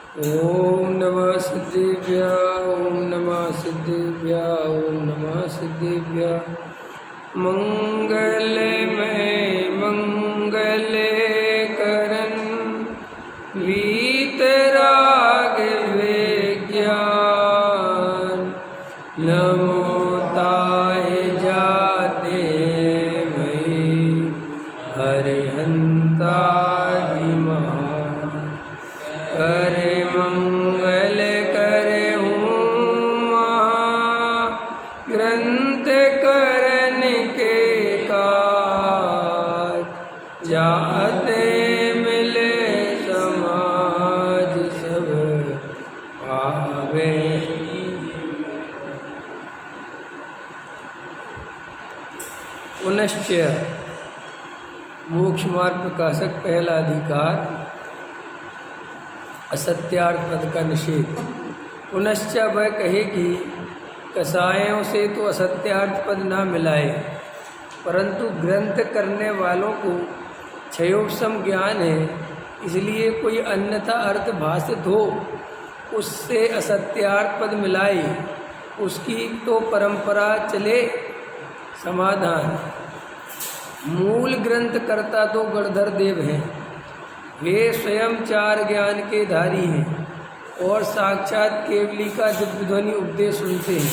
ओम नमः सिद्धेभ्यः ओम नमः सिद्धेभ्यः ओम नमः सिद्धेभ्यः। मंगलमय मंगल करन वीतराग विज्ञान नमो ताय जाते मई हरिहंता करे मंगल करे ग्रंथ करन के काज जाते मिले समाज सब आवे। पुनश्च मोक्ष मार्ग प्रकाशक पहला अधिकार असत्यार्थ पद का निषेध। पुनश्च वह कहे कि कसायों से तो असत्यार्थ पद ना मिलाए, परंतु ग्रंथ करने वालों को क्षयोपशम ज्ञान है, इसलिए कोई अन्यथा अर्थ भाषित हो उससे असत्यार्थ पद मिलाए, उसकी तो परंपरा चले। समाधान। मूल ग्रंथ करता तो गणधर देव हैं, वे स्वयं चार ज्ञान के धारी हैं और साक्षात केवली का दिव्य ध्वनि उपदेश सुनते हैं।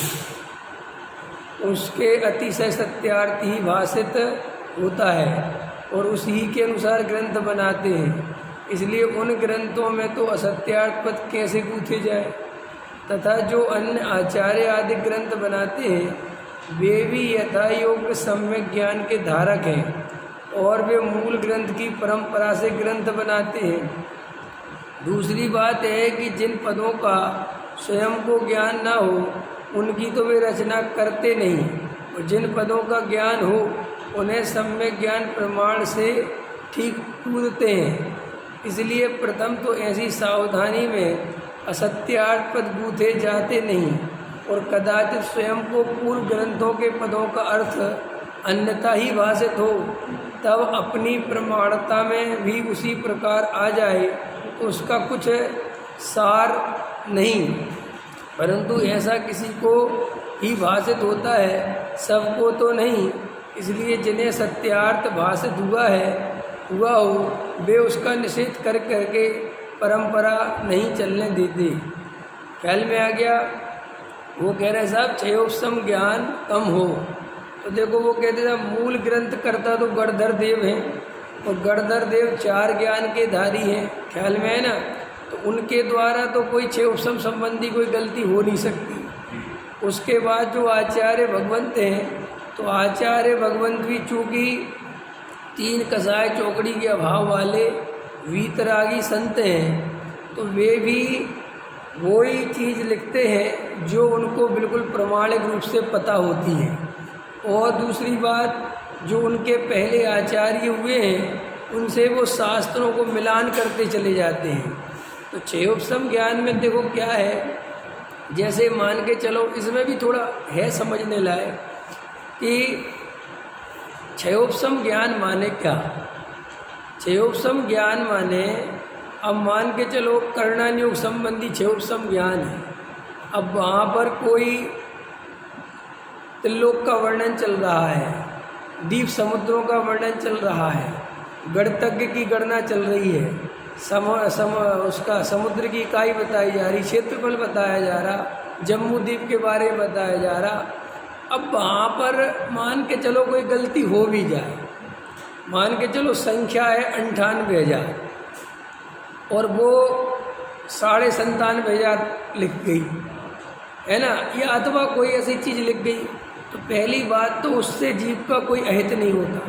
उसके अतिशय सत्यार्थ ही भाषित होता है और उसी के अनुसार ग्रंथ बनाते हैं, इसलिए उन ग्रंथों में तो असत्यार्थ पद कैसे गूंथे जाए। तथा जो अन्य आचार्य आदि ग्रंथ बनाते हैं वे भी यथा योग्य सम्यक ज्ञान के धारक हैं और वे मूल ग्रंथ की परंपरा से ग्रंथ बनाते हैं। दूसरी बात है कि जिन पदों का स्वयं को ज्ञान न हो उनकी तो वे रचना करते नहीं, और जिन पदों का ज्ञान हो उन्हें सम्यक ज्ञान प्रमाण से ठीक कूदते हैं। इसलिए प्रथम तो ऐसी सावधानी में असत्यार्थ पद गूंथे जाते नहीं, और कदाचित स्वयं को पूर्व ग्रंथों के पदों का अर्थ अन्यथा ही भाषित हो, तब अपनी प्रमाणता में भी उसी प्रकार आ जाए तो उसका कुछ सार नहीं। परंतु ऐसा किसी को ही भाषित होता है, सबको तो नहीं। इसलिए जिन्हें सत्यार्थ भाषित हुआ हो वे उसका निषेध कर करके परंपरा नहीं चलने देते। ख्याल में आ गया। वो कह रहे साहब क्षयोपशम ज्ञान कम हो, तो देखो वो कहते थे मूल ग्रंथ करता तो गणधर देव हैं, और गणधर देव चार ज्ञान के धारी हैं। ख्याल में है ना। तो उनके द्वारा तो कोई क्षयोपशम संबंधी कोई गलती हो नहीं सकती। उसके बाद जो आचार्य भगवंत हैं, तो आचार्य भगवंत भी चूँकि तीन कसाय चौकड़ी के अभाव वाले वीतरागी संत हैं, तो वे भी वही चीज़ लिखते हैं जो उनको बिल्कुल प्रमाणिक रूप से पता होती है। और दूसरी बात, जो उनके पहले आचार्य हुए हैं उनसे वो शास्त्रों को मिलान करते चले जाते हैं। तो क्षयोपशम ज्ञान में देखो क्या है, जैसे मान के चलो, इसमें भी थोड़ा है समझने लायक कि क्षयोपशम ज्ञान माने क्या। क्षयोपशम ज्ञान माने, अब मान के चलो कर्णानुयोग संबंधी क्षयोपशम ज्ञान है। अब वहाँ पर कोई त्रिलोक का वर्णन चल रहा है, द्वीप समुद्रों का वर्णन चल रहा है, गणतज्ञ की गणना चल रही है, उसका समुद्र की इकाई बताई जा रही, क्षेत्रफल बताया जा रहा, जम्मू द्वीप के बारे में बताया जा रहा। अब वहाँ पर मान के चलो कोई गलती हो भी जाए, मान के चलो संख्या है 98,000 और वो 97,500 लिख गई है ना, या अथवा कोई ऐसी चीज़ लिख गई, तो पहली बात तो उससे जीव का कोई अहित नहीं होता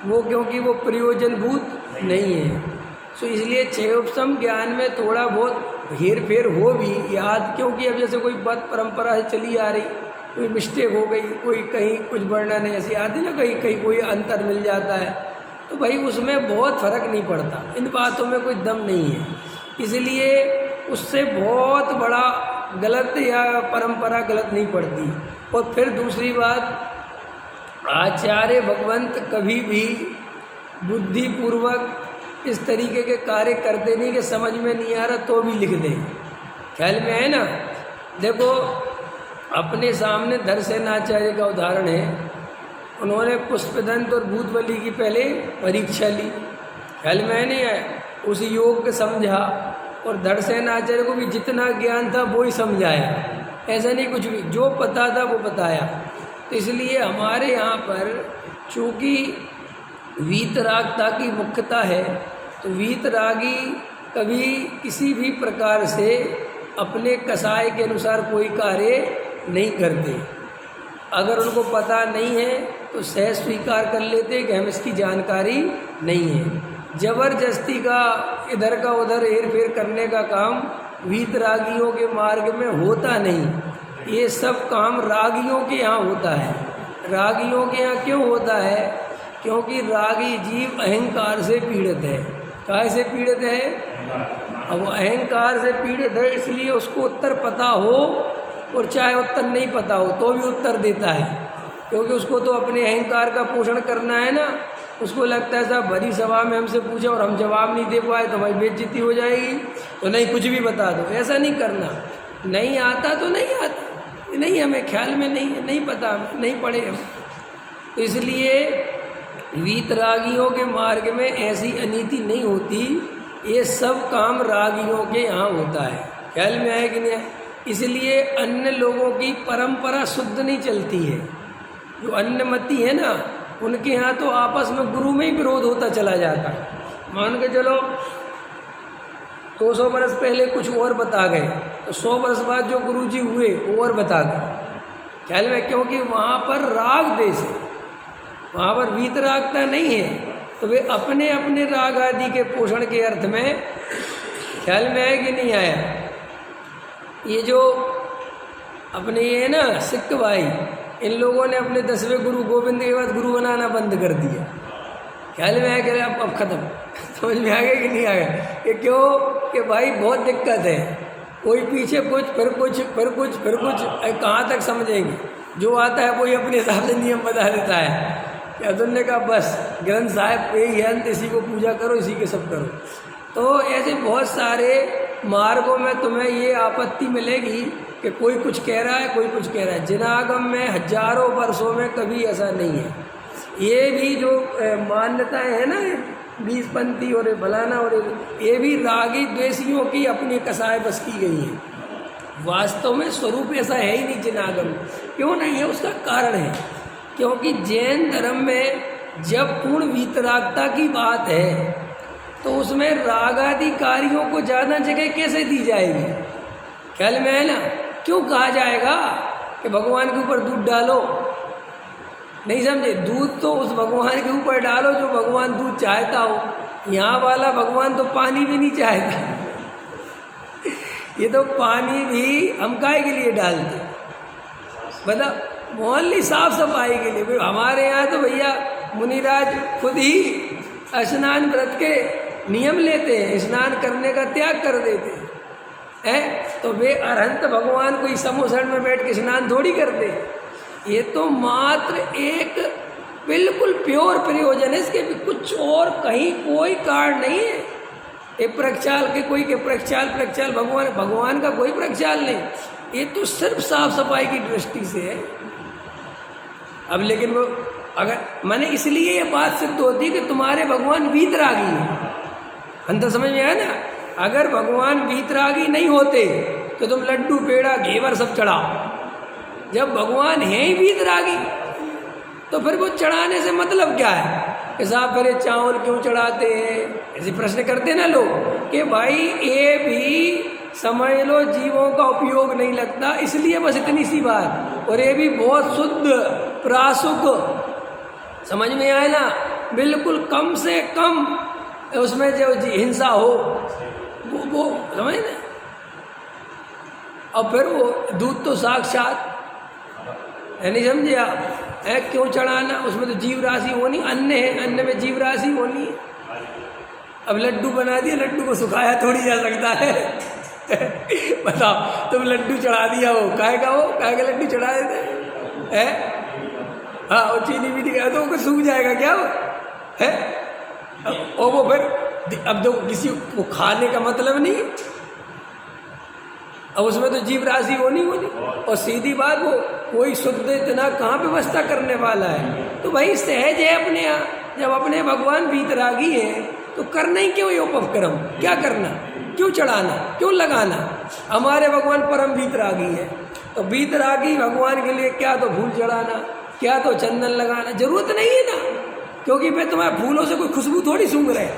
वो, क्योंकि वो प्रयोजनभूत नहीं है। सो इसलिए क्षयोपशम ज्ञान में थोड़ा बहुत हेर फेर हो भी याद, क्योंकि अब जैसे कोई बात परंपरा से चली आ रही, कोई मिस्टेक हो गई, कोई कहीं कुछ वर्णन ऐसी आती ना, कहीं कहीं कोई अंतर मिल जाता है, तो भाई उसमें बहुत फर्क नहीं पड़ता, इन बातों में कोई दम नहीं है। इसलिए उससे बहुत बड़ा गलत या परंपरा गलत नहीं पड़ती। और फिर दूसरी बात, आचार्य भगवंत कभी भी बुद्धिपूर्वक इस तरीके के कार्य करते नहीं कि समझ में नहीं आ रहा तो भी लिख दें। ख्याल में है ना। देखो अपने सामने धरसेनाचार्य का उदाहरण है। उन्होंने पुष्पदंत और भूतबली की पहले परीक्षा ली, ख्याल में नहीं है, उस योग को समझा और धरसेनाचार्य को भी जितना ज्ञान था वो ही समझाया। ऐसा नहीं कुछ भी, जो पता था वो बताया। तो इसलिए हमारे यहाँ पर चूँकि वीतरागता की मुख्यता है, तो वीतरागी कभी किसी भी प्रकार से अपने कसाय के अनुसार कोई कार्य नहीं करते। अगर उनको पता नहीं है तो सहज स्वीकार कर लेते कि हम इसकी जानकारी नहीं है। जबरदस्ती का इधर का उधर हेर फेर करने का काम वीतरागियों के मार्ग में होता नहीं। ये सब काम रागियों के यहाँ होता है। रागियों के यहाँ क्यों होता है? क्योंकि रागी जीव अहंकार से पीड़ित है। काहे से पीड़ित है? अब अहंकार से पीड़ित है, इसलिए उसको उत्तर पता हो और चाहे उत्तर नहीं पता हो तो भी उत्तर देता है, क्योंकि उसको तो अपने अहंकार का पोषण करना है ना। उसको लगता है साहब भरी सभा में हमसे पूछा और हम जवाब नहीं दे पाए तो भाई बेइज्जती हो जाएगी, तो नहीं कुछ भी बता दो। ऐसा नहीं करना। नहीं आता तो नहीं आता, नहीं हमें ख्याल में नहीं है, नहीं पता, नहीं पढ़े हम। तो इसलिए वीतरागियों के मार्ग में ऐसी अनीति नहीं होती। ये सब काम रागियों के यहाँ होता है। ख्याल में है कि नहीं? इसलिए अन्य लोगों की परंपरा शुद्ध नहीं चलती है। जो अन्यमती है ना, उनके यहाँ तो आपस में गुरु में ही विरोध होता चला जाता है। मान के चलो 200 बरस पहले कुछ और बता गए तो 100 बरस बाद जो गुरु जी हुए वो और बता गए। ख्याल में? क्योंकि वहाँ पर राग देश है, वहाँ पर वीतरागता नहीं है, तो वे अपने अपने राग आदि के पोषण के अर्थ में, ख्याल में है कि नहीं आया? ये जो अपने ये है ना सिख भाई, इन लोगों ने अपने 10वें गुरु गोविंद के बाद गुरु बनाना बंद कर दिया। ख्याल में है कि अब खत्म। समझ में आ गया कि नहीं आ गया? ये क्यों? कि भाई बहुत दिक्कत है, कोई पीछे कुछ फिर कुछ फिर कुछ फिर कुछ, कहाँ तक समझेंगे? जो आता है वही अपने हिसाब से नियम बता देता है। यादव ने कहा बस ग्रंथ साहब यही है, इसी को पूजा करो, इसी के सब करो। तो ऐसे बहुत सारे मार्गों में तुम्हें ये आपत्ति मिलेगी कि कोई कुछ कह रहा है, कोई कुछ कह रहा है। जिनागम में हजारों वर्षों में कभी ऐसा नहीं है। ये भी जो मान्यताएं हैं ना, 20 पंथी और फलाना और ये भी रागी द्वेषियों की अपनी कसाय बस की गई है। वास्तव में स्वरूप ऐसा है ही नहीं जिनागम। क्यों नहीं है? उसका कारण है क्योंकि जैन धर्म में जब पूर्ण वीतरागता की बात है तो उसमें रागादि कार्यों को ज़्यादा जगह कैसे दी जाएगी? ख्याल में है ना? क्यों कहा जाएगा कि भगवान के ऊपर दूध डालो? नहीं समझे? दूध तो उस भगवान के ऊपर डालो जो भगवान दूध चाहता हो। यहाँ वाला भगवान तो पानी भी नहीं चाहता। ये तो पानी भी हम काहे के लिए डालते? बता, मोहल्ली साफ सफाई के लिए। हमारे यहाँ तो भैया मुनिराज खुद ही स्नान व्रत के नियम लेते हैं, स्नान करने का त्याग कर देते हैं। तो वे अरहंत भगवान को इस समोसण में बैठ के स्नान थोड़ी करते। ये तो मात्र एक बिल्कुल प्योर प्रयोजन है, इसके कुछ और कहीं कोई कारण नहीं है। ये प्रक्षाल के कोई के प्रक्षाल भगवान का कोई प्रक्षाल नहीं। ये तो सिर्फ साफ सफाई की दृष्टि से है। अब लेकिन वो अगर मैंने इसलिए ये बात सिद्ध होती कि तुम्हारे भगवान वीतरागी हैं। अंतर समझ में आया ना? अगर भगवान वीतरागी नहीं होते तो तुम लड्डू पेड़ा घेवर सब चढ़ाओ। जब भगवान है ही वीतरागी तो फिर वो चढ़ाने से मतलब क्या है? कि साहब फिर चावल क्यों चढ़ाते हैं? ऐसे प्रश्न करते ना लोग कि भाई ये भी समझ लो जीवों का उपयोग नहीं लगता, इसलिए बस इतनी सी बात। और ये भी बहुत शुद्ध प्रासुक, समझ में आए ना? बिल्कुल कम से कम उसमें जो हिंसा हो वो समझ ना। और फिर वो दूध तो साक्षात है, नहीं समझे आप? है क्यों चढ़ाना? उसमें तो जीव राशि होनी, अन्न है, अन्न में जीव राशि होनी है। अब लड्डू बना दिया, लड्डू को सुखाया थोड़ी जा सकता है। बताओ, तुम लड्डू चढ़ा दिया, हो काहे का लड्डू चढ़ा देते हैं? हाँ, और चीनी भी दिखा तो वो सूख जाएगा क्या? वो है और वो फिर अब देखो किसी को खाने का मतलब नहीं है, अब उसमें तो जीव राशि होनी होनी, और सीधी बात वो कोई शुद्ध इतना कहाँ व्यवस्था करने वाला है। तो भाई सहज है अपने यहाँ, जब अपने भगवान वीतरागी हैं तो करना ही क्यों ये उपक्रम, क्या करना, क्यों चढ़ाना, क्यों लगाना। हमारे भगवान परम वीतरागी है, तो वीतरागी भगवान के लिए क्या तो फूल चढ़ाना, क्या तो चंदन लगाना, जरूरत नहीं है ना, क्योंकि भाई तुम्हारे फूलों से कोई खुशबू थोड़ी सूंघ रहे।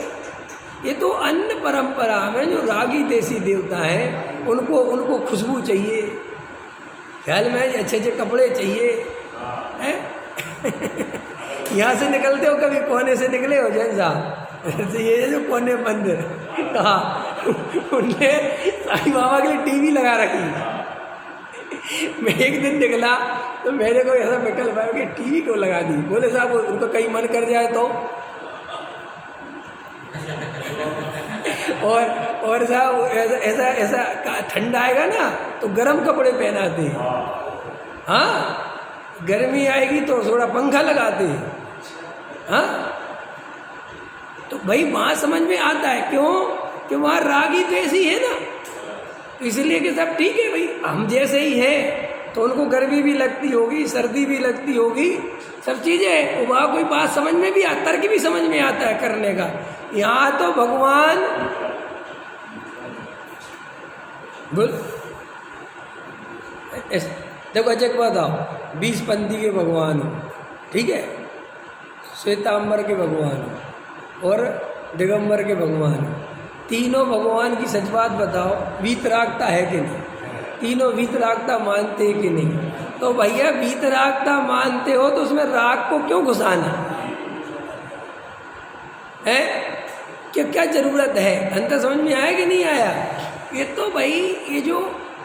ये तो अन्य परंपरा में जो रागी देसी देवता है उनको खुशबू चाहिए, ख्याल में अच्छे अच्छे कपड़े चाहिए हैं। यहाँ से निकलते हो, कभी कोने से निकले हो जैन साहब, तो ये जो कोने मंदिर कहा उनने साईं बाबा के लिए टीवी लगा रखी। मैं एक दिन निकला तो मेरे को ऐसा विकल्प आया कि टीवी क्यों लगा दी। बोले साहब उनको कहीं मन कर जाए तो, और साहब ऐसा ऐसा ठंडा आएगा ना तो गर्म कपड़े पहनाते हैं, हाँ गर्मी आएगी तो थोड़ा पंखा लगाते हैं, हाँ। तो भाई वहाँ समझ में आता है, क्यों कि वहाँ रागी तो ऐसी है ना, इसलिए कि सब ठीक है भाई, हम जैसे ही हैं तो उनको गर्मी भी लगती होगी, सर्दी भी लगती होगी, सब चीज़ें वहाँ कोई बात समझ में भी आता, तर्क भी समझ में आता है करने का। यहाँ तो भगवान बोल देखो अच्छा बताओ, 20 पंथी के भगवान हो, ठीक है, श्वेतांबर के भगवान हो और दिगंबर के भगवान हो, तीनों भगवान की सच बात बताओ, वीतरागता है कि नहीं, तीनों वीतरागता मानते हैं कि नहीं। तो भैया वीतरागता मानते हो तो उसमें राग को क्यों घुसाना है, क्या जरूरत है, अंतर समझ में आया कि नहीं आया। ये तो भाई ये जो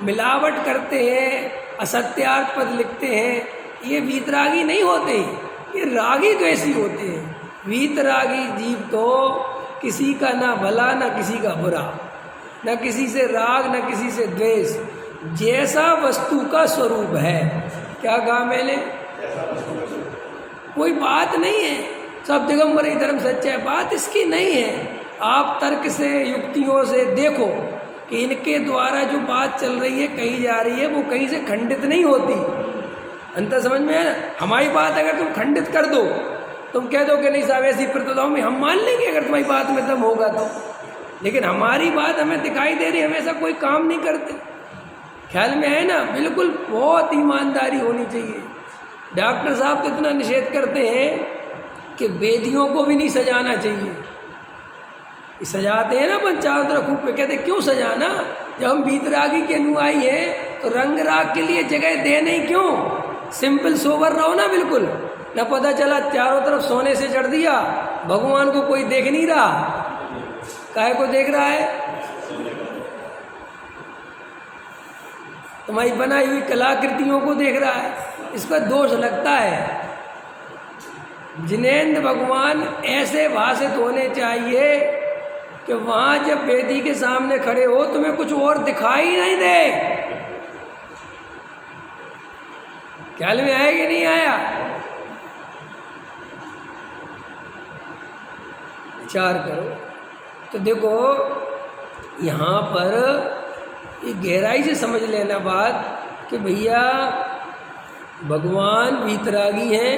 मिलावट करते हैं, असत्यार्थ पद लिखते हैं, ये वीतरागी नहीं होते, ये रागी तो ऐसी होते हैं। वीतरागी जीव तो किसी का ना भला ना किसी का बुरा, ना किसी से राग ना किसी से द्वेष, जैसा वस्तु का स्वरूप है। क्या कहा मैंने, कोई बात नहीं है, सब दिगंबर धर्म सच्चा है, बात इसकी नहीं है। आप तर्क से युक्तियों से देखो कि इनके द्वारा जो बात चल रही है, कही जा रही है, वो कहीं से खंडित नहीं होती। अंतर समझ में है ना। हमारी बात अगर तुम खंडित कर दो, तुम कह दो कि नहीं साहब ऐसी प्रतिदाओं में हम मान लेंगे अगर तुम्हारी बात में दम होगा तो, लेकिन हमारी बात हमें दिखाई दे रही है, हमेशा कोई काम नहीं करते। ख्याल में है ना, बिल्कुल बहुत ईमानदारी होनी चाहिए। डॉक्टर साहब तो इतना निषेध करते हैं कि वेदियों को भी नहीं सजाना चाहिए। सजाते हैं ना अपन चारों तरफ खूब पे, कहते क्यों सजाना, जब हम वीतरागी के अनुयायी हैं तो रंग राग के लिए जगह देना ही क्यों, सिंपल सोबर रहो ना, बिल्कुल ना पता चला चारों तरफ सोने से चढ़ दिया, भगवान को कोई देख नहीं रहा, काहे को देख रहा है, तुम्हारी बनाई हुई कलाकृतियों को देख रहा है, इसका दोष लगता है। जिनेंद्र भगवान ऐसे भाषित होने चाहिए कि वहाँ जब वेदी के सामने खड़े हो तुम्हें कुछ और दिखाई नहीं दे। ख्याल में आया कि नहीं आया, विचार करो। तो देखो यहाँ पर ये गहराई से समझ लेना बात कि भैया भगवान वीतरागी हैं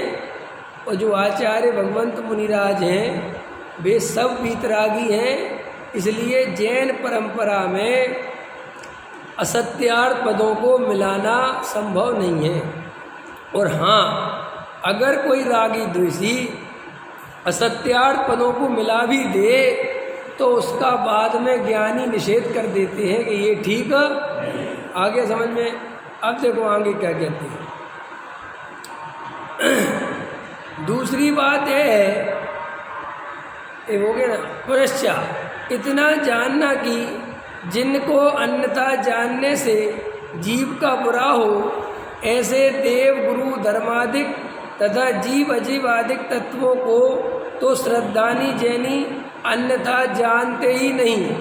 और जो आचार्य भगवंत मुनिराज हैं वे सब वीतरागी हैं। इसलिए जैन परंपरा में असत्यार्थ पदों को मिलाना संभव नहीं है। और हाँ, अगर कोई रागी द्वेषी असत्यार्थ पदों को मिला भी दे तो उसका बाद में ज्ञानी निषेध कर देते हैं कि ये ठीक है। आगे समझ में, अब देखो आगे क्या कहते हैं। दूसरी बात यह है, ये हो गया ना, पुनश्च इतना जानना कि जिनको अन्यथा जानने से जीव का बुरा हो, ऐसे देव गुरु धर्मादिक तथा जीव अजीवादिक तत्वों को तो श्रद्धानी जैनी अन्यथा जानते ही नहीं।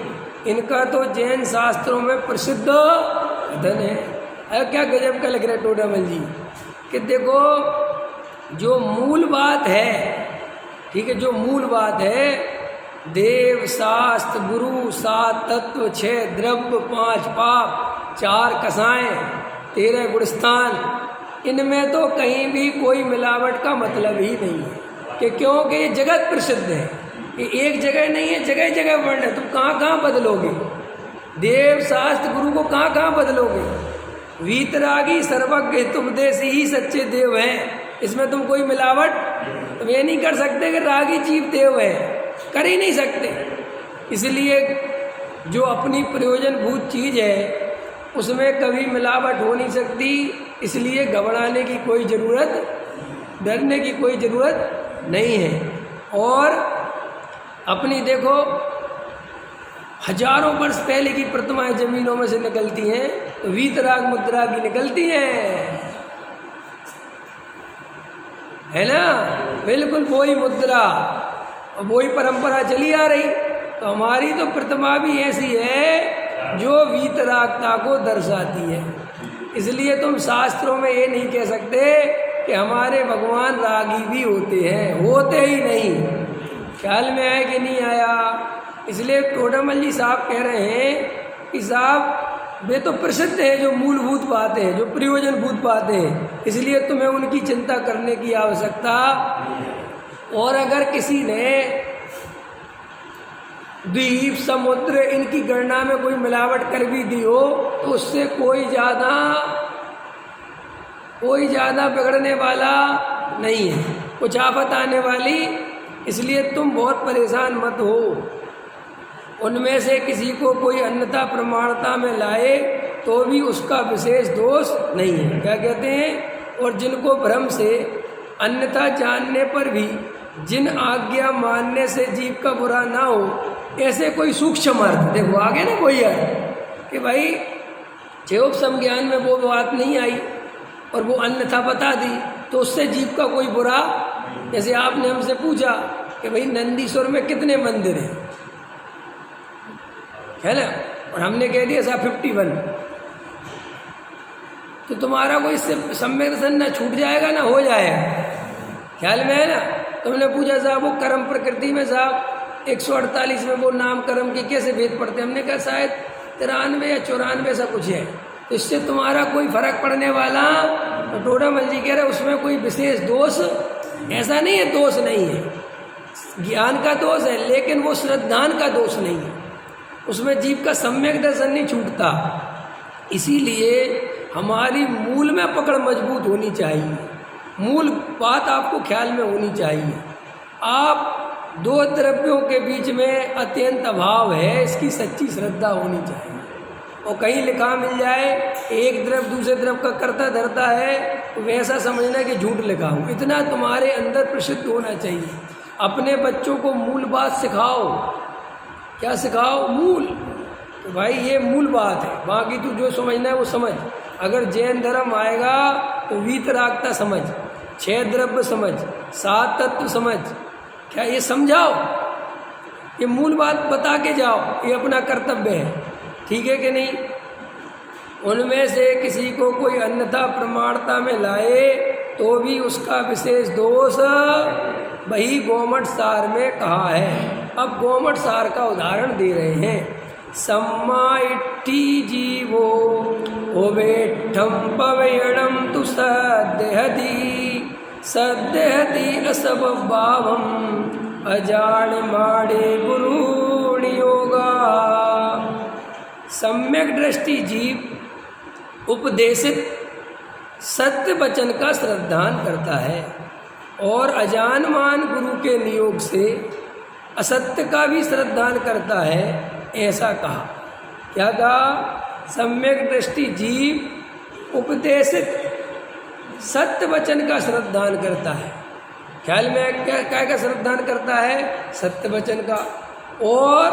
इनका तो जैन शास्त्रों में प्रसिद्ध कथन है। अरे क्या गजब का लग रहा है टोडामल जी, कि देखो जो मूल बात है, ठीक है, जो मूल बात है देव, शास्त्र, गुरु, 7 तत्व, 6 द्रव्य, 5 पाप, 4 कसाएं, 13 गुणस्थान, इनमें तो कहीं भी कोई मिलावट का मतलब ही नहीं है। कि क्योंकि ये जगत प्रसिद्ध है, ये एक जगह नहीं है, जगह जगह वर्ण है। तुम कहाँ कहाँ बदलोगे? देव, शास्त्र, गुरु को कहाँ कहाँ बदलोगे? वीतरागी सर्वज्ञ तुम देसी ही सच्चे देव हैं। इसमें तुम कोई मिलावट तुम ये नहीं कर सकते कि रागी जीव देव है, कर ही नहीं सकते। इसलिए जो अपनी प्रयोजनभूत चीज़ है उसमें कभी मिलावट हो नहीं सकती। इसलिए घबराने की कोई ज़रूरत, डरने की कोई ज़रूरत नहीं है। और अपनी देखो हजारों वर्ष पहले की प्रतिमाएं जमीनों में से निकलती हैं तो वीतराग मुद्रा की निकलती हैं, है ना? बिल्कुल वही मुद्रा और वही परंपरा चली आ रही। तो हमारी तो प्रतिमा भी ऐसी है जो वीतरागता को दर्शाती है। इसलिए तुम शास्त्रों में ये नहीं कह सकते कि हमारे भगवान रागी भी होते हैं, होते ही नहीं। ख्याल में आया कि नहीं आया? इसलिए टोडामल जी साहब कह रहे हैं कि साहब वे तो प्रसिद्ध है जो मूलभूत बातें हैं, जो प्रयोजनभूत बातें हैं, इसलिए तुम्हें उनकी चिंता करने की आवश्यकता। और अगर किसी ने द्वीप, समुद्र, इनकी गणना में कोई मिलावट कर भी दी हो तो उससे कोई ज़्यादा बिगड़ने वाला नहीं है, कुछ आफत आने वाली। इसलिए तुम बहुत परेशान मत हो। उनमें से किसी को कोई अन्यथा प्रमाणता में लाए तो भी उसका विशेष दोष नहीं है। क्या कहते हैं? और जिनको भ्रम से अन्यथा जानने पर भी जिन आज्ञा मानने से जीव का बुरा ना हो, ऐसे कोई सूक्ष्म अर्थ देखो आगे ना कोई है कि भाई चेयोप समज्ञान में वो बात नहीं आई और वो अन्यथा बता दी तो उससे जीव का कोई बुरा। जैसे आपने हमसे पूछा कि भाई नंदीश्वर में कितने मंदिर हैं, है ना? और हमने कह दिया साहब 51। तो तुम्हारा कोई इससे सम्यक दर्शन ना छूट जाएगा ना हो जाएगा। ख्याल में है ना? तुमने पूछा साहब वो कर्म प्रकृति में साहब 148 में वो नाम कर्म के कैसे भेद पड़ते हैं? हमने कहा शायद 93 या 94 ऐसा कुछ है। तो इससे तुम्हारा कोई फर्क पड़ने वाला? तो टोडामल जी कह रहे उसमें कोई विशेष दोष ऐसा नहीं है, दोष नहीं है, ज्ञान का दोष है, लेकिन वो श्रद्धान का दोष नहीं है, उसमें जीव का सम्यक दर्शन नहीं छूटता। इसीलिए हमारी मूल में पकड़ मजबूत होनी चाहिए, मूल बात आपको ख्याल में होनी चाहिए। आप 2 द्रव्यों के बीच में अत्यंत अभाव है, इसकी सच्ची श्रद्धा होनी चाहिए। और कहीं लिखा मिल जाए एक द्रव्य दूसरे द्रव्य का कर्ता धरता है तो वैसा समझना कि झूठ लिखा हो, इतना तुम्हारे अंदर प्रसिद्ध होना चाहिए। अपने बच्चों को मूल बात सिखाओ। क्या सिखाओ? मूल। तो भाई ये मूल बात है, बाकी तू जो समझना है वो समझ। अगर जैन धर्म आएगा तो वीतरागता समझ, 6 द्रव्य समझ, 7 तत्व समझ। क्या ये समझाओ, ये मूल बात बता के जाओ, ये अपना कर्तव्य है। ठीक है कि नहीं? उनमें से किसी को कोई अन्यथा प्रमाणता में लाए तो भी उसका विशेष दोष वही गोमठ सार में कहा है। अब गोमठ सार का उदाहरण दे रहे हैं। सम्मा इट्ठी जीवो ओवेठम पवयणम तु सद्यहति असब भावम अजान माड़े गुरु नियोगा। सम्यक दृष्टि जीव उपदेशित सत्य वचन का श्रद्धान करता है और अजानमान गुरु के नियोग से असत्य का भी श्रद्धान करता है, ऐसा कहा। क्या कहा? सम्यक दृष्टि जीव उपदेशित सत्य वचन का श्रद्धान करता है। ख्याल में क्या का श्रद्धान करता है? सत्य वचन का। और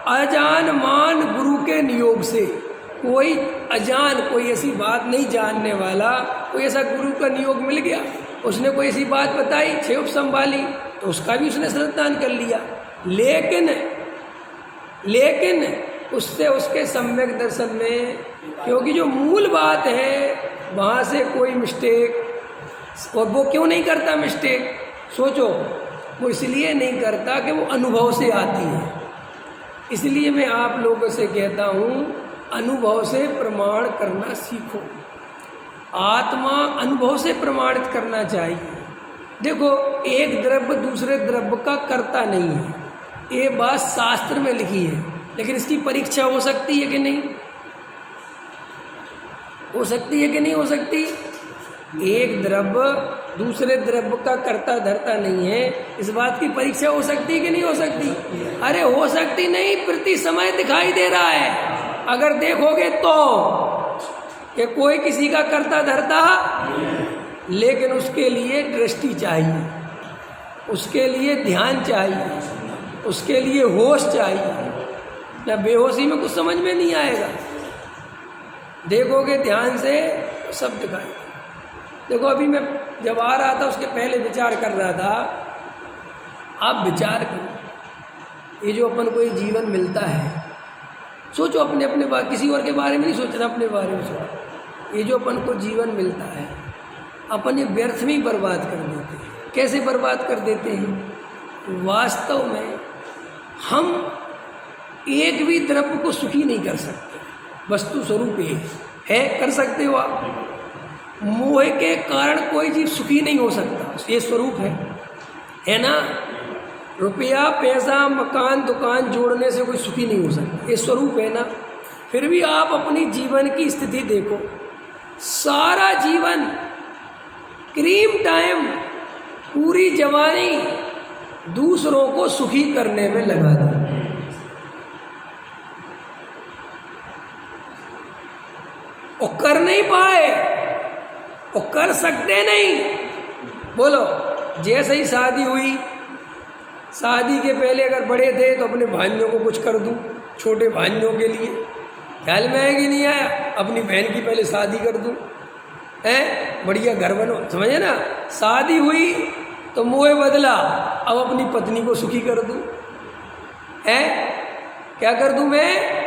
अजानमान गुरु के नियोग से, कोई अजान, कोई ऐसी बात नहीं जानने वाला, कोई ऐसा गुरु का नियोग मिल गया, उसने कोई ऐसी बात बताई, चेयोप संभाली, तो उसका भी उसने श्रद्धान कर लिया। लेकिन उससे उसके सम्यक दर्शन में, क्योंकि जो मूल बात है वहाँ से कोई मिस्टेक, और वो क्यों नहीं करता मिस्टेक? सोचो, वो इसलिए नहीं करता कि वो अनुभव से आती है। इसलिए मैं आप लोगों से कहता हूँ, अनुभव से प्रमाण करना सीखो। आत्मा अनुभव से प्रमाणित करना चाहिए। देखो, एक द्रव्य दूसरे द्रव्य का कर्ता नहीं है, ये बात शास्त्र में लिखी है, लेकिन इसकी परीक्षा हो सकती है कि नहीं? हो सकती है कि नहीं हो सकती? एक द्रव्य दूसरे द्रव्य का कर्ता धरता नहीं है, इस बात की परीक्षा हो सकती है कि नहीं हो सकती? अरे हो सकती नहीं, प्रति समय दिखाई दे रहा है। अगर देखोगे तो कि कोई किसी का कर्ता धरता, लेकिन उसके लिए दृष्टि चाहिए, उसके लिए ध्यान चाहिए, उसके लिए होश चाहिए। ना बेहोशी में कुछ समझ में नहीं आएगा। देखोगे ध्यान से तो सब दिखाई। देखो, अभी मैं जब आ रहा था उसके पहले विचार कर रहा था, आप विचार करो, ये जो अपन को ये जीवन मिलता है, सोचो अपने अपने बारे, किसी और के बारे में नहीं सोचना, अपने बारे में सोचो। ये जो अपन को जीवन मिलता है, अपन ये व्यर्थ में ही बर्बाद कर देते हैं। कैसे बर्बाद कर देते हैं? वास्तव में हम एक भी द्रव्य को सुखी नहीं कर सकते। वस्तु स्वरूप है, कर सकते हो आप? मोह के कारण कोई जीव सुखी नहीं हो सकता, ये स्वरूप है ना? रुपया पैसा मकान दुकान जोड़ने से कोई सुखी नहीं हो सकता, ये स्वरूप है ना? फिर भी आप अपनी जीवन की स्थिति देखो, सारा जीवन क्रीम टाइम, पूरी जवानी दूसरों को सुखी करने में लगा दी। और कर नहीं पाए, और कर सकते नहीं। बोलो, जैसे ही शादी हुई, शादी के पहले अगर बड़े थे तो अपने भाइयों को कुछ कर दूं, छोटे भाइयों के लिए ख्याल में आया कि नहीं आया? अपनी बहन की पहले शादी कर दूं, बढ़िया घर बनो, समझे ना? शादी हुई तो मोह बदला, अब अपनी पत्नी को सुखी कर दूं, क्या कर दूं मैं?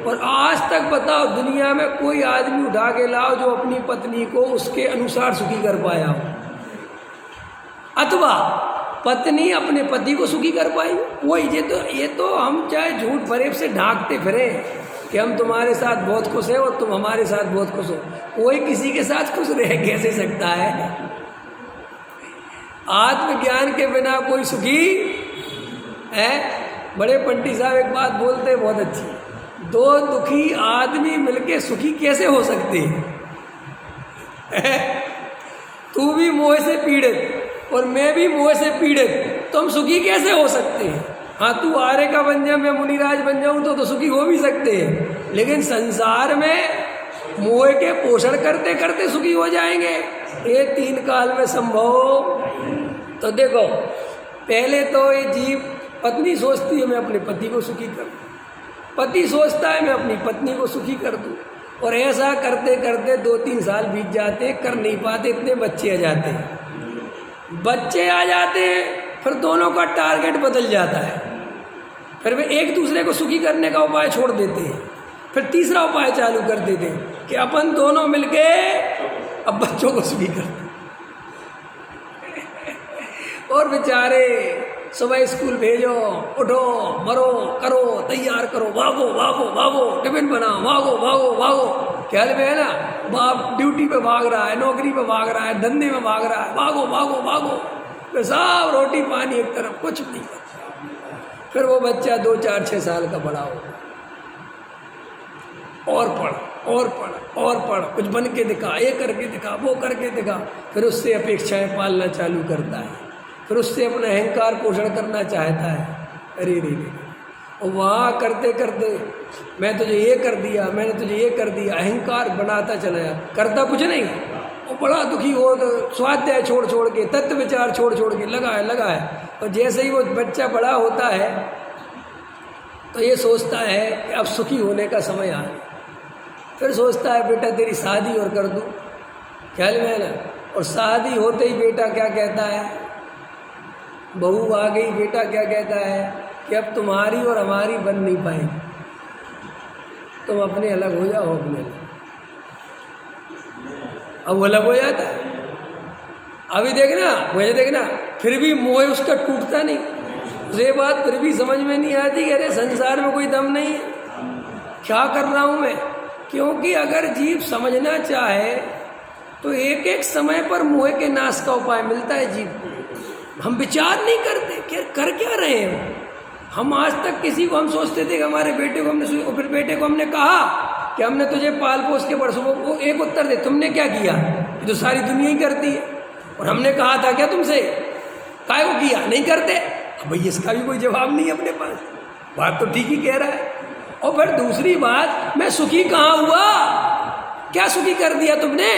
और आज तक बताओ, दुनिया में कोई आदमी उठा के लाओ जो अपनी पत्नी को उसके अनुसार सुखी कर पाया हो, अथवा पत्नी अपने पति को सुखी कर पाई? वही ये तो हम चाहे झूठ फरेब से ढांकते फिरे कि हम तुम्हारे साथ बहुत खुश हैं और तुम हमारे साथ बहुत खुश हो। कोई किसी के साथ खुश रह कैसे सकता है? आत्मज्ञान के बिना कोई सुखी है? बड़े पंडित साहब एक बात बोलते हैं बहुत अच्छी, दो दुखी आदमी मिलके सुखी कैसे हो सकते हैं? तू भी मोह से पीड़ित और मैं भी मोह से पीड़ित, तो हम सुखी कैसे हो सकते हैं? हाँ, तू आर्य का बन जा, मैं मुनिराज बन जाऊं तो सुखी हो भी सकते हैं, लेकिन संसार में मोह के पोषण करते करते सुखी हो जाएंगे, ये तीन काल में संभव। तो देखो, पहले तो ये जीव, पत्नी सोचती है मैं अपने पति को सुखी कर दूं, पति सोचता है मैं अपनी पत्नी को सुखी कर दूं, और ऐसा करते करते 2-3 साल बीत जाते, कर नहीं पाते, इतने बच्चे आ जाते हैं। बच्चे आ जाते हैं, फिर दोनों का टारगेट बदल जाता है, फिर वे एक दूसरे को सुखी करने का उपाय छोड़ देते हैं, फिर तीसरा उपाय चालू कर देते हैं कि अपन दोनों मिलके अब बच्चों को सुखी करते। और बेचारे सुबह स्कूल भेजो, उठो, मरो, करो, तैयार करो, भागो भागो भागो, टिफिन बनाओ, भागो भागो भागो, ख्याल में है ना? बाप ड्यूटी पे भाग रहा है, नौकरी पे भाग रहा है, धंधे में भाग रहा है, भागो भागो भागो, फिर सब रोटी पानी एक तरफ, कुछ नहीं करता। फिर वो बच्चा 2, 4, 6 साल का बड़ा हो, और पढ़ और पढ़ और पढ़, कुछ बन के दिखा, ये करके दिखा, वो करके दिखा, फिर उससे अपेक्षाएं पालना चालू करता है, फिर उससे अपना अहंकार पोषण करना चाहता है। अरे रे रे, और वहाँ करते करते मैं तुझे ये कर दिया, मैंने तुझे ये कर दिया, अहंकार बनाता चला जाए, करता कुछ नहीं। वो बड़ा दुखी हो तो स्वाध्याय छोड़ छोड़ के, तत्व विचार छोड़ छोड़ के लगा है। और जैसे ही वो बच्चा बड़ा होता है तो ये सोचता है कि अब सुखी होने का समय आ गया, फिर सोचता है बेटा तेरी शादी और कर दूँ, ख्याल में है ना? और शादी होते ही बेटा क्या कहता है? बहू आ गई, बेटा क्या कहता है कि अब तुम्हारी और हमारी बन नहीं पाएगी, तुम अपने अलग हो जाओ, अपने अलग। अब वो अलग हो जाता है, अभी देखना, मुझे देखना, फिर भी मोह उसका टूटता नहीं। ये बात फिर भी समझ में नहीं आती कि अरे संसार में कोई दम नहीं है, क्या कर रहा हूँ मैं। क्योंकि अगर जीव समझना चाहे तो एक एक समय पर मोह के नाश का उपाय मिलता है जीव को। हम विचार नहीं करते कि कर क्या रहे हैं हम। आज तक किसी को हम सोचते थे कि हमारे बेटे को हमने, फिर बेटे को हमने कहा कि हमने तुझे पाल पोस के बरसों, वो एक उत्तर दे, तुमने क्या किया, ये तो सारी दुनिया ही करती है। और हमने कहा था क्या तुमसे, काय को किया, नहीं करते। अब भाई इसका भी कोई जवाब नहीं है अपने पास। बात तो ठीक ही कह रहा है। और फिर दूसरी बात, मैं सुखी कहाँ हुआ, क्या सुखी कर दिया तुमने।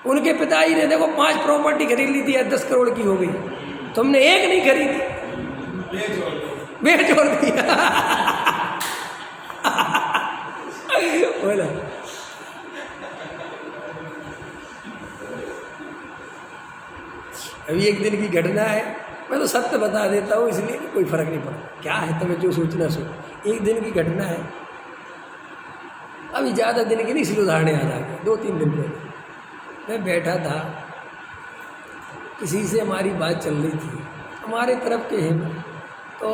उनके पिताजी ने देखो 5 प्रॉपर्टी खरीद ली थी, 10 करोड़ की हो गई, तुमने एक नहीं खरीदी, बेच छोड़ दिया। बोला अभी एक दिन की घटना है, मैं तो सत्य बता देता हूँ इसलिए कोई फर्क नहीं पड़ा, क्या है तुम्हें जो सोचना सोच। एक दिन की घटना है, अभी ज़्यादा दिन की नहीं, इसलिए उदाहरण याद आ गया। 2-3 दिन पहले मैं बैठा था, किसी से हमारी बात चल रही थी, हमारे तरफ के हैं, तो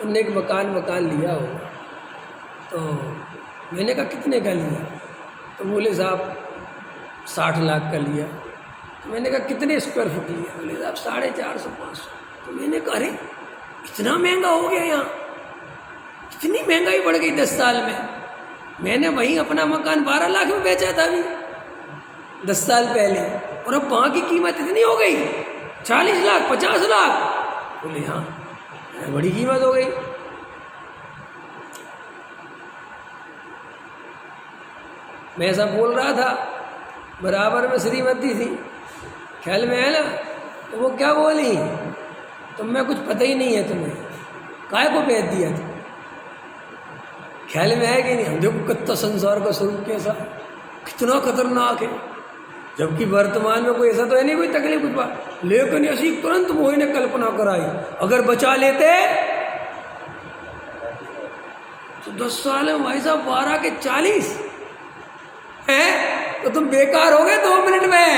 उनने एक मकान लिया होगा। तो मैंने कहा कितने का लिया, तो बोले साहब 60 लाख का लिया। तो मैंने कहा कितने स्क्वायर फुट लिया, बोले साहब 450-500। तो मैंने कहा अरे इतना महंगा हो गया यहाँ, इतनी महंगाई बढ़ गई 10 साल में। मैंने वहीं अपना मकान 12 लाख में बेचा था अभी 10 साल पहले, और अब वहाँ की कीमत इतनी हो गई 40 लाख 50 लाख। बोले हाँ बड़ी कीमत हो गई। मैं ऐसा बोल रहा था, बराबर में श्रीमती थी, ख्याल में है ना, तो वो क्या बोली, तुम्हें कुछ पता ही नहीं है, तुम्हें काय को बेच दिया था। ख्याल में है कि नहीं, हम देखो कितना संसार का स्वरूप कैसा, कितना खतरनाक है। जबकि वर्तमान में कोई ऐसा तो है नहीं, कोई तकलीफ कुछ बात, लेकिन ऐसी तुरंत मोह ने कल्पना कराई, अगर बचा लेते तो 10 साल में भाई साहब 12 के 40 है, तो तुम बेकार हो गए 2 मिनट में।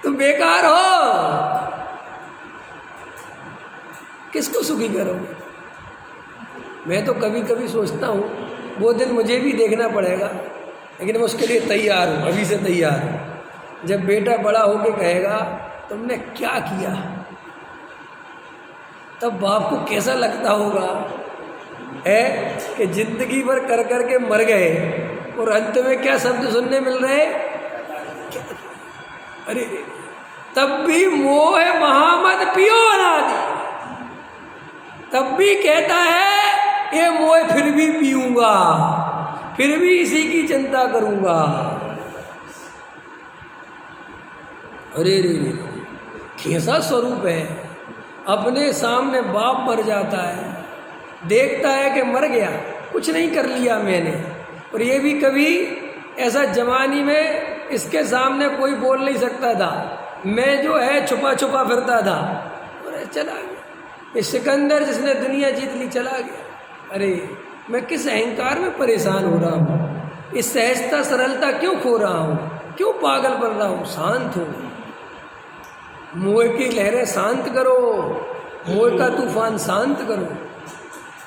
तुम बेकार हो, किसको सुखी करोगे। मैं तो कभी कभी सोचता हूँ वो दिन मुझे भी देखना पड़ेगा, लेकिन मैं उसके लिए तैयार हूँ, अभी से तैयार हूँ। जब बेटा बड़ा होके कहेगा तुमने क्या किया, तब बाप को कैसा लगता होगा है कि जिंदगी भर कर कर के मर गए और अंत में क्या शब्द सुनने मिल रहे, अरे तब भी मोह महामद पियो अनादि, तब भी कहता है ये मोह फिर भी पीऊंगा, फिर भी इसी की चिंता करूंगा। अरे रे कैसा स्वरूप है, अपने सामने बाप मर जाता है, देखता है कि मर गया, कुछ नहीं कर लिया मैंने, और ये भी कभी ऐसा जवानी में इसके सामने कोई बोल नहीं सकता था, मैं जो है छुपा छुपा फिरता था, और चला गया। ये सिकंदर जिसने दुनिया जीत ली चला गया। अरे मैं किस अहंकार में परेशान हो रहा हूँ, इस सहजता सरलता क्यों खो रहा हूँ, क्यों पागल बन रहा हूँ। शांत हो, मोह की लहरें शांत करो, मोह का तूफान शांत करो,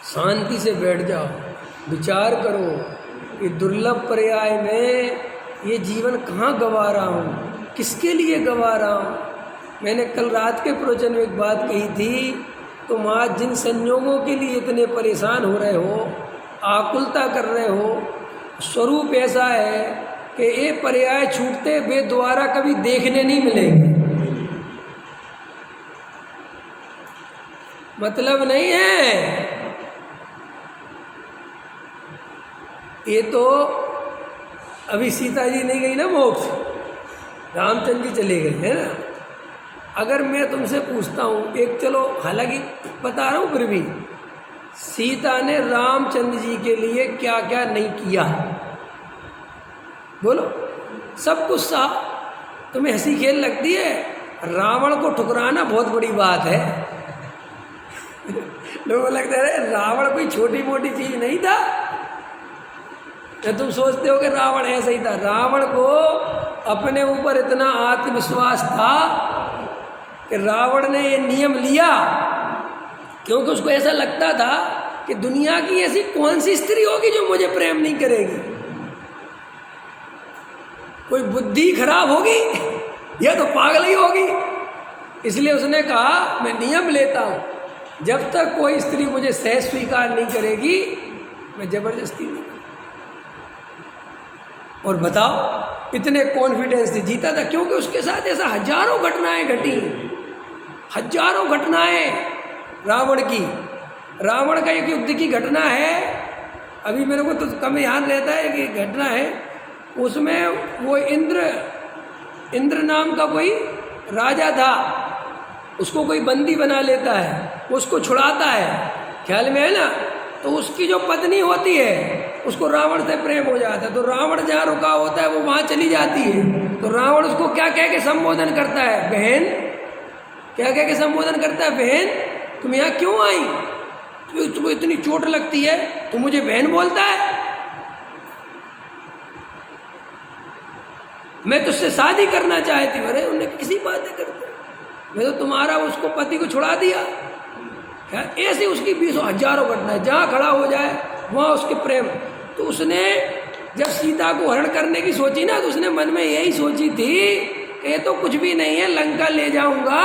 शांति से बैठ जाओ, विचार करो, ये दुर्लभ पर्याय में ये जीवन कहाँ गंवा रहा हूँ, किसके लिए गंवा रहा हूँ। मैंने कल रात के प्रवचन में एक बात कही थी, तुम आज जिन संयोगों के लिए इतने परेशान हो रहे हो, आकुलता कर रहे हो, स्वरूप ऐसा है कि ये पर्याय छूटते वे दोबारा कभी देखने नहीं मिलेंगे। मतलब नहीं है, ये तो अभी सीता जी नहीं गई ना मोक्ष, रामचंद्र जी चले गए है ना। अगर मैं तुमसे पूछता हूँ एक, चलो हालांकि बता रहा हूँ, फिर भी सीता ने रामचंद्र जी के लिए क्या क्या नहीं किया, बोलो। सब कुछ सा तुम्हें हंसी खेल लगती है, रावण को ठुकराना बहुत बड़ी बात है। लोगों को लगता है रावण कोई छोटी मोटी चीज नहीं था, या तुम सोचते हो कि रावण ऐसा ही था? रावण को अपने ऊपर इतना आत्मविश्वास था कि रावण ने ये नियम लिया, क्योंकि उसको ऐसा लगता था कि दुनिया की ऐसी कौन सी स्त्री होगी जो मुझे प्रेम नहीं करेगी? कोई बुद्धि खराब होगी या तो पागल ही होगी। इसलिए उसने कहा मैं नियम लेता हूँ, जब तक कोई स्त्री मुझे सहज स्वीकार नहीं करेगी मैं जबरदस्ती नहीं। और बताओ इतने कॉन्फिडेंस से जीता था, क्योंकि उसके साथ ऐसा हजारों घटनाएं घटी, हजारों घटनाएं रावण की। रावण का एक युद्ध की घटना है, अभी मेरे को तो कम याद रहता है कि घटना है, उसमें वो इंद्र नाम का कोई राजा था, उसको कोई बंदी बना लेता है, उसको छुड़ाता है, ख्याल में है ना। तो उसकी जो पत्नी होती है उसको रावण से प्रेम हो जाता है, तो रावण जहाँ रुका होता है वो वहाँ चली जाती है। तो रावण उसको क्या कह के संबोधन करता है? बहन। क्या कह के संबोधन करता है? बहन तुम यहाँ क्यों आई? तुमको इतनी चोट लगती है तो मुझे बहन बोलता है? मैं तुझसे शादी करना चाहती हूँ। अरे उन्हें किसी बातें करते, मैं तो तुम्हारा उसको पति को छुड़ा दिया। ऐसी उसकी 20 हजारों घटनाएं, जहाँ खड़ा हो जाए वहाँ उसके प्रेम। तो उसने जब सीता को हरण करने की सोची ना, तो उसने मन में यही सोची थी कि ये तो कुछ भी नहीं है, लंका ले जाऊंगा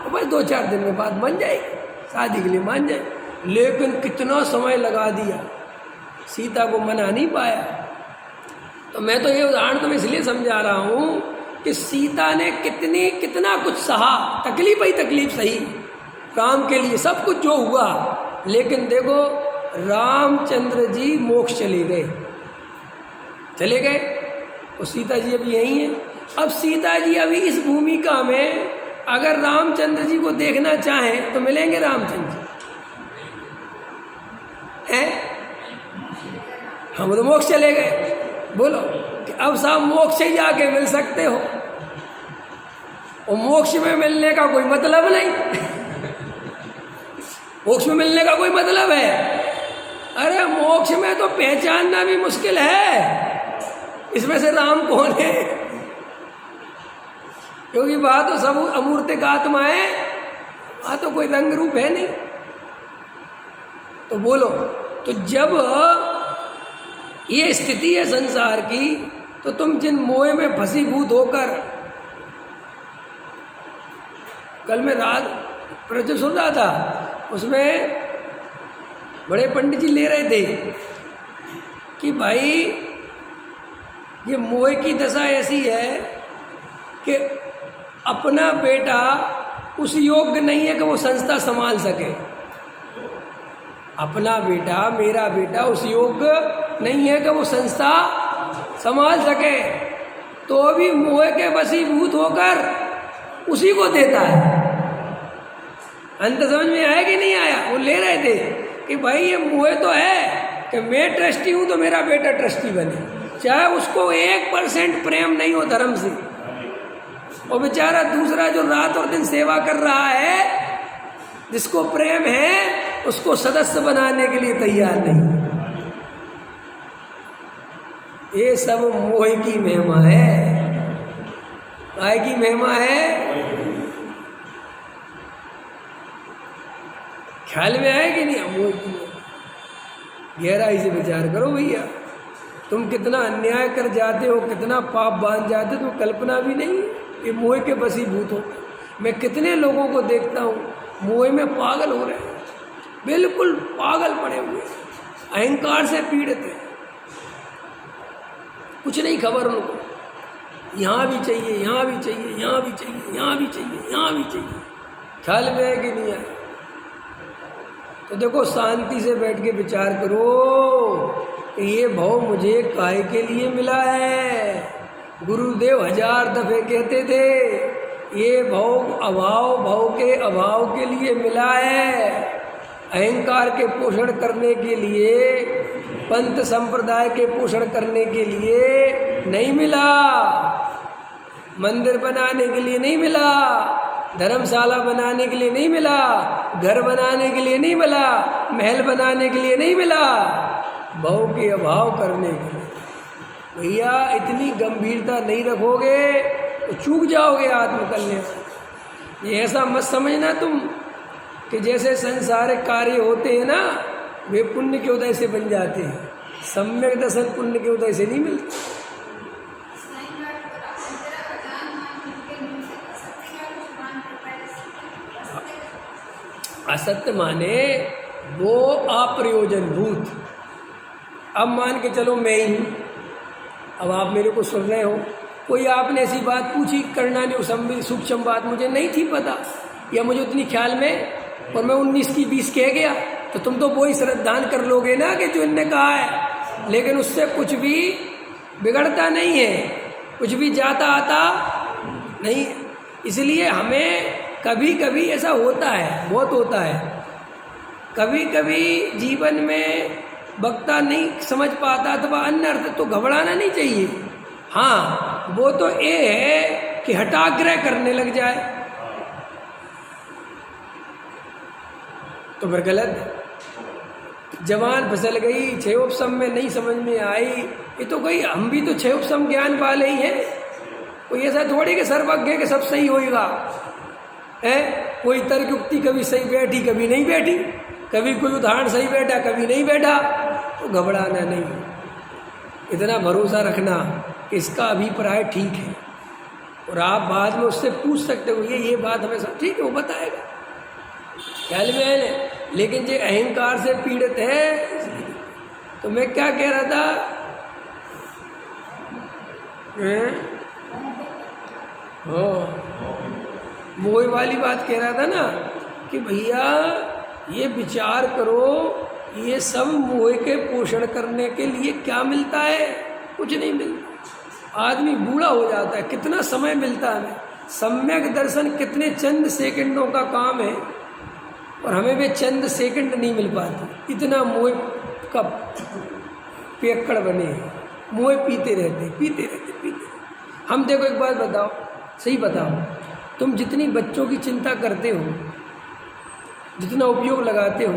तो बस 2-4 दिन में बात बन जाएगी, शादी के लिए मान जाए। लेकिन कितना समय लगा दिया, सीता को मना नहीं पाया। तो मैं तो ये उदाहरण तुम्हें इसलिए समझा रहा हूँ कि सीता ने कितना कुछ सहा, तकलीफ ही तकलीफ सही राम के लिए, सब कुछ जो हुआ। लेकिन देखो रामचंद्र जी मोक्ष चले गए और सीता जी अभी यहीं हैं। अब सीता जी अभी इस भूमिका में अगर रामचंद्र जी को देखना चाहें तो मिलेंगे रामचंद्र जी? हैं? हम तो मोक्ष चले गए। बोलो कि अब साहब मोक्ष ही जाके मिल सकते हो, और मोक्ष में मिलने का कोई मतलब नहीं। मोक्ष में मिलने का कोई मतलब है? अरे मोक्ष में तो पहचानना भी मुश्किल है इसमें से राम कौन है, क्योंकि वहां तो सब अमूर्तिक आत्मा है, वहां तो कोई रंग रूप है नहीं। तो बोलो, तो जब ये स्थिति है संसार की, तो तुम जिन मोह में फसीभूत होकर, कल मैं रात प्रवचन सुन रहा था, उसमें बड़े पंडित जी ले रहे थे कि भाई ये मोह की दशा ऐसी है कि अपना बेटा उस योग्य नहीं है कि वो संस्था संभाल सके। अपना बेटा, मेरा बेटा उस योग्य नहीं है कि वो संस्था संभाल सके, तो भी मोह के वशीभूत होकर उसी को देता है। अंत समझ में आया कि नहीं आया? वो ले रहे थे कि भाई ये मोह तो है कि मैं ट्रस्टी हूँ तो मेरा बेटा ट्रस्टी बने, चाहे उसको 1% प्रेम नहीं हो धर्म से, और बेचारा दूसरा जो रात और दिन सेवा कर रहा है, जिसको प्रेम है, उसको सदस्य बनाने के लिए तैयार नहीं। ये सब मोह की महिमा है। काय की महिमा है? ख्याल में आए कि नहीं? मोह की गहराई से विचार करो भैया। तुम कितना अन्याय कर जाते हो, कितना पाप बांध जाते हो, तो कल्पना भी नहीं। ये मोह के वशीभूत हो। मैं कितने लोगों को देखता हूँ मोह में पागल हो रहे हैं, बिल्कुल पागल पड़े हुए, अहंकार से पीड़ित है, कुछ नहीं खबर उनको, यहाँ भी चाहिए, यहाँ भी चाहिए, यहाँ भी चाहिए, यहाँ भी चाहिए, यहाँ भी चाहिए। ख्याल में है कि नहीं आए? तो देखो शांति से बैठ के विचार करो, ये भव मुझे काहे के लिए मिला है। गुरुदेव 1000 दफे कहते थे ये भव के अभाव के लिए मिला है, अहंकार के पोषण करने के लिए, पंथ संप्रदाय के पोषण करने के लिए नहीं मिला, मंदिर बनाने के लिए नहीं मिला, धर्मशाला बनाने के लिए नहीं मिला, घर बनाने के लिए नहीं मिला, महल बनाने के लिए नहीं मिला, भव के अभाव करने के लिए। भैया इतनी गंभीरता नहीं रखोगे तो चूक जाओगे आत्मकल्याण। ये ऐसा मत समझना तुम कि जैसे संसारिक कार्य होते हैं ना वे पुण्य के उदय से बन जाते हैं, सम्यक दर्शन पुण्य के उदय से नहीं मिलते। असत्य माने वो अप्रयोजन भूत। अब मान के चलो मैं ही हूँ, अब आप मेरे को सुन रहे हो, कोई आपने ऐसी बात पूछी करना नहीं सूक्ष्म बात मुझे नहीं थी पता या मुझे उतनी ख्याल में और मैं 19 की 20 कह गया तो तुम तो वही श्रद्धान कर लोगे ना कि जो इनने कहा है, लेकिन उससे कुछ भी बिगड़ता नहीं है, कुछ भी जाता आता नहीं। इसलिए हमें कभी कभी ऐसा होता है, बहुत होता है, कभी कभी जीवन में वक्ता नहीं समझ पाता अथवा अन्य अर्थ तो घबराना नहीं चाहिए। हाँ वो तो ये है कि हठाग्रह करने लग जाए तो फिर गलत। जवान फिसल गई, क्षयोपम में नहीं समझ में आई, ये तो कोई हम भी तो क्षयोपम ज्ञान वाले ही हैं, कोई ऐसा थोड़ी कि सर्वज्ञ के सब सही होएगा है। कोई तर्क युक्ति कभी सही बैठी कभी नहीं बैठी, कभी कोई उदाहरण सही बैठा कभी नहीं बैठा, तो घबराना नहीं, इतना भरोसा रखना कि इसका अभिप्राय ठीक है और आप बाद में उससे पूछ सकते हो ये बात हमें सब ठीक है, वो बताएगा ख्याल में है। लेकिन जो अहंकार से पीड़ित है तो मैं क्या कह रहा था मोह वाली बात कह रहा था ना कि भैया ये विचार करो, ये सब मोह के पोषण करने के लिए क्या मिलता है? कुछ नहीं मिलता। आदमी बूढ़ा हो जाता है, कितना समय मिलता है हमें? सम्यक दर्शन कितने चंद सेकंडों का काम है और हमें वे चंद सेकंड नहीं मिल पाते। इतना मोह का पियक्कड़ बने हैं, मोह पीते रहते। हम देखो एक बात बताओ, सही बताओ, तुम जितनी बच्चों की चिंता करते हो, जितना उपयोग लगाते हो,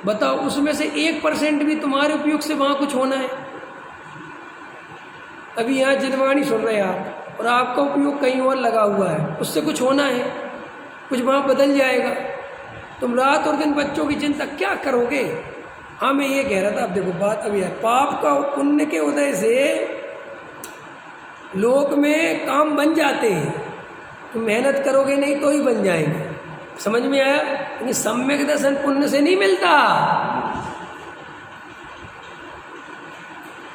बताओ उसमें से 1% भी तुम्हारे उपयोग से वहाँ कुछ होना है? अभी यहाँ जनवाणी सुन रहे हैं आप और आपका उपयोग कहीं और लगा हुआ है, उससे कुछ होना है, कुछ वहाँ बदल जाएगा। तुम रात और दिन बच्चों की चिंता क्या करोगे? हाँ मैं ये कह रहा था, अब देखो बात अभी है, पाप का पुण्य के उदय से लोक में काम बन जाते हैं, तुम मेहनत करोगे नहीं तो ही बन जाएंगे। समझ में आया? यानी सम्यक दर्शन पुण्य से नहीं मिलता,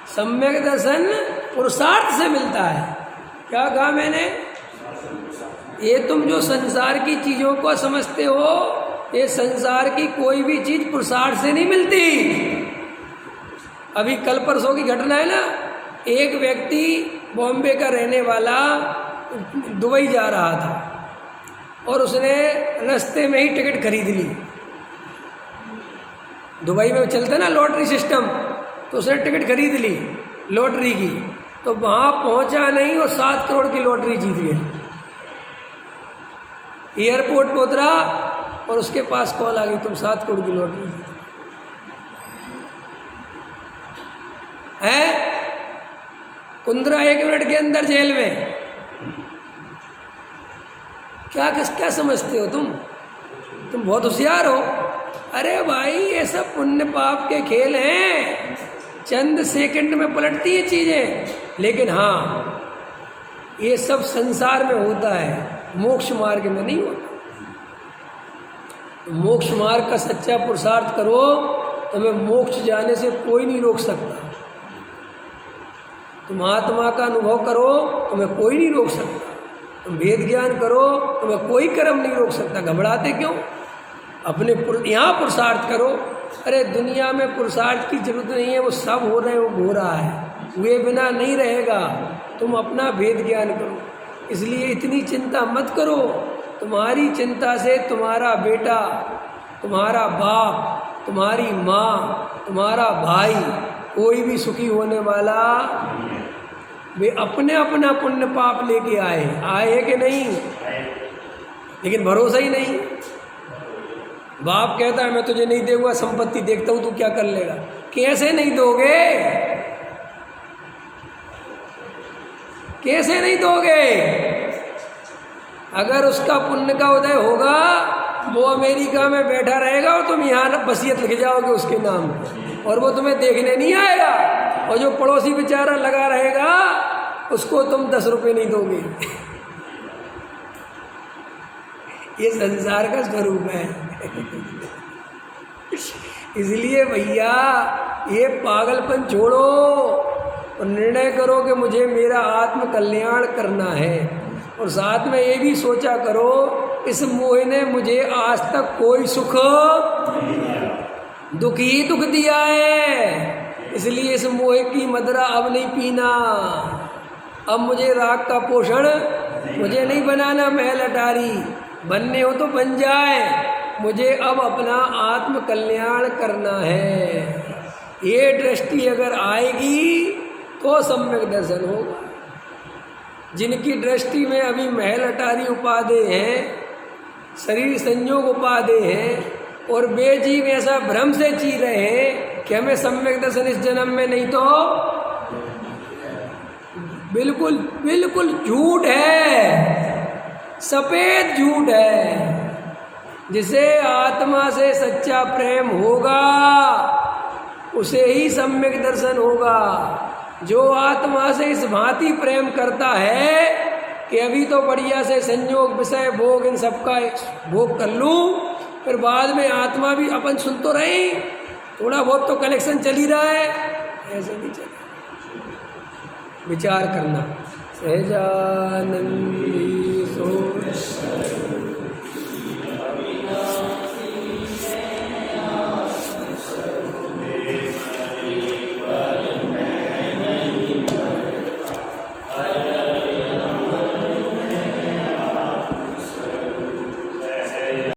सम्यक दर्शन पुरुषार्थ से मिलता है। क्या कहा मैंने? ये तुम जो संसार की चीजों को समझते हो, ये संसार की कोई भी चीज पुरुषार्थ से नहीं मिलती। अभी कल परसों की घटना है ना, एक व्यक्ति बॉम्बे का रहने वाला दुबई जा रहा था और उसने रास्ते में ही टिकट खरीद ली। दुबई में चलता ना लॉटरी सिस्टम, तो उसने टिकट खरीद ली लॉटरी की, तो वहाँ पहुँचा नहीं और 7 करोड़ की लॉटरी जीत गया। एयरपोर्ट पे उतरा और उसके पास कॉल आ गई, तुम 7 करोड़ की लॉटरी जीत है। कुंद्रा 1 मिनट के अंदर जेल में। क्या समझते हो तुम बहुत होशियार हो। अरे भाई ये सब पुण्य पाप के खेल हैं, चंद सेकंड में पलटती है चीजें। लेकिन हाँ ये सब संसार में होता है, मोक्ष मार्ग में नहीं होता। मोक्ष मार्ग का सच्चा पुरुषार्थ करो, तुम्हें मोक्ष जाने से कोई नहीं रोक सकता। तुम आत्मा का अनुभव करो, तुम्हें कोई नहीं रोक सकता। तुम वेद ज्ञान करो, तुम्हें कोई कर्म नहीं रोक सकता। घबराते क्यों? अपने यहाँ पुरुषार्थ करो। अरे दुनिया में पुरुषार्थ की जरूरत नहीं है, वो सब हो रहे हैं, वो हो रहा है, वे बिना नहीं रहेगा। तुम अपना वेद ज्ञान करो, इसलिए इतनी चिंता मत करो। तुम्हारी चिंता से तुम्हारा बेटा, तुम्हारा बाप, तुम्हारी माँ, तुम्हारा भाई, कोई भी सुखी होने वाला। वे अपने अपना पुण्य पाप लेके आए है कि नहीं? लेकिन भरोसा ही नहीं। बाप कहता है मैं तुझे नहीं दूंगा संपत्ति, देखता हूं तू क्या कर लेगा। कैसे नहीं दोगे, कैसे नहीं दोगे? अगर उसका पुण्य का उदय होगा वो अमेरिका में बैठा रहेगा और तुम यहाँ वसीयत लिख जाओगे उसके नाम, और वो तुम्हें देखने नहीं आएगा, और जो पड़ोसी बेचारा लगा रहेगा उसको तुम 10 रुपये नहीं दोगे। ये संसार का स्वरूप है। इसलिए भैया ये पागलपन छोड़ो और निर्णय करो कि मुझे मेरा आत्म कल्याण करना है, और साथ में ये भी सोचा करो इस मोह ने मुझे आज तक कोई सुख दुख ही दुख दिया है, इसलिए इस मोह की मदरा अब नहीं पीना। अब मुझे राग का पोषण मुझे नहीं बनाना, महल अटारी बनने हो तो बन जाए, मुझे अब अपना आत्म कल्याण करना है। ये दृष्टि अगर आएगी तो सम्यक दर्शन होगा। जिनकी दृष्टि में अभी महल अटारी उपादेय हैं, शरीर संयोग उपादेय हैं, और वे जीव ऐसा भ्रम से जी रहे हैं कि हमें सम्यक दर्शन इस जन्म में नहीं, तो बिल्कुल बिल्कुल झूठ है, सफेद झूठ है। जिसे आत्मा से सच्चा प्रेम होगा उसे ही सम्यक दर्शन होगा। जो आत्मा से इस भांति प्रेम करता है कि अभी तो बढ़िया से संयोग विषय भोग इन सबका भोग कर लूँ, फिर बाद में आत्मा भी अपन सुन तो रहे, थोड़ा बहुत तो कलेक्शन चल ही रहा है, ऐसे नहीं चले। विचार करना। सहजानंद